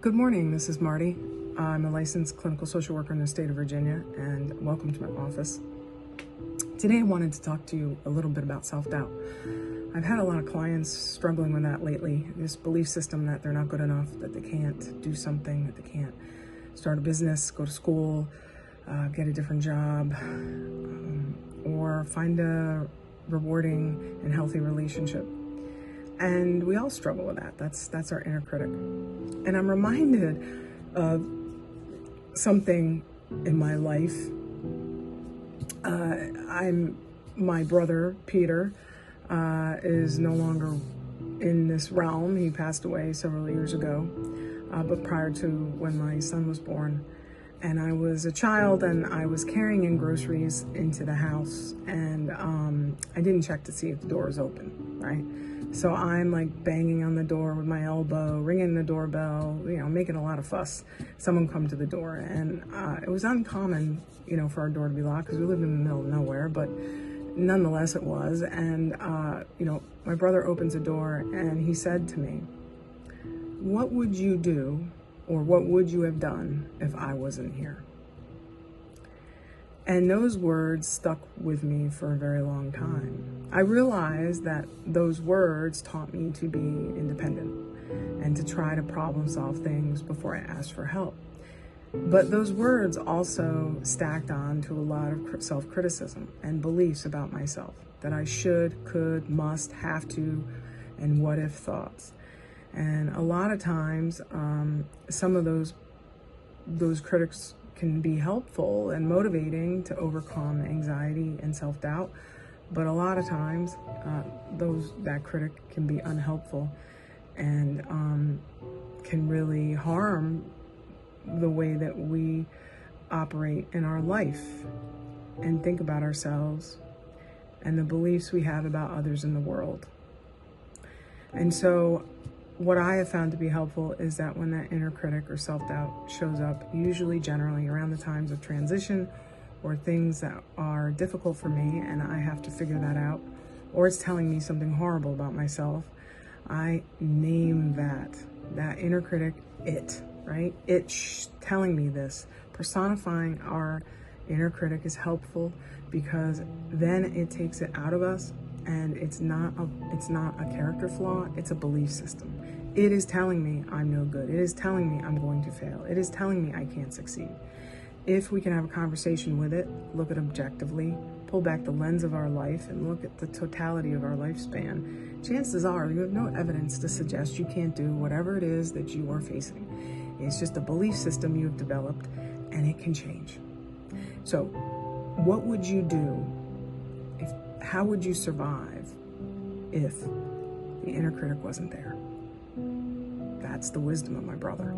Good morning, this is Marty. I'm a licensed clinical social worker in the state of Virginia, and welcome to my office. Today I wanted to talk to you a little bit about self-doubt. I've had a lot of clients struggling with that lately, this belief system that they're not good enough, that they can't do something, that they can't start a business, go to school, get a different job, or find a rewarding and healthy relationship. And we all struggle with that. That's our inner critic. And I'm reminded of something in my life. My brother, Peter, is no longer in this realm. He passed away several years ago, but prior to when my son was born. And I was a child, and I was carrying in groceries into the house, and I didn't check to see if the door was open, right? So I'm like banging on the door with my elbow, ringing the doorbell, making a lot of fuss. Someone come to the door, and it was uncommon, for our door to be locked because we lived in the middle of nowhere, but nonetheless it was. And, my brother opens the door, and he said to me, "What would you do, or what would you have done if I wasn't here?" And those words stuck with me for a very long time. I realized that those words taught me to be independent and to try to problem solve things before I asked for help. But those words also stacked on to a lot of self-criticism and beliefs about myself that I should, could, must, have to, and what if thoughts. And a lot of times, some of those critics can be helpful and motivating to overcome anxiety and self-doubt, but a lot of times that critic can be unhelpful and can really harm the way that we operate in our life and think about ourselves and the beliefs we have about others in the world. And so what I have found to be helpful is that when that inner critic or self-doubt shows up, usually generally around the times of transition or things that are difficult for me and I have to figure that out, or it's telling me something horrible about myself, I name that inner critic, it, right? It's telling me this. Personifying our inner critic is helpful because then it takes it out of us. And it's not a character flaw, it's a belief system. It is telling me I'm no good. It is telling me I'm going to fail. It is telling me I can't succeed. If we can have a conversation with it, look at objectively, pull back the lens of our life and look at the totality of our lifespan, chances are you have no evidence to suggest you can't do whatever it is that you are facing. It's just a belief system you have developed, and it can change. So what would you do? How would you survive if the inner critic wasn't there? That's the wisdom of my brother.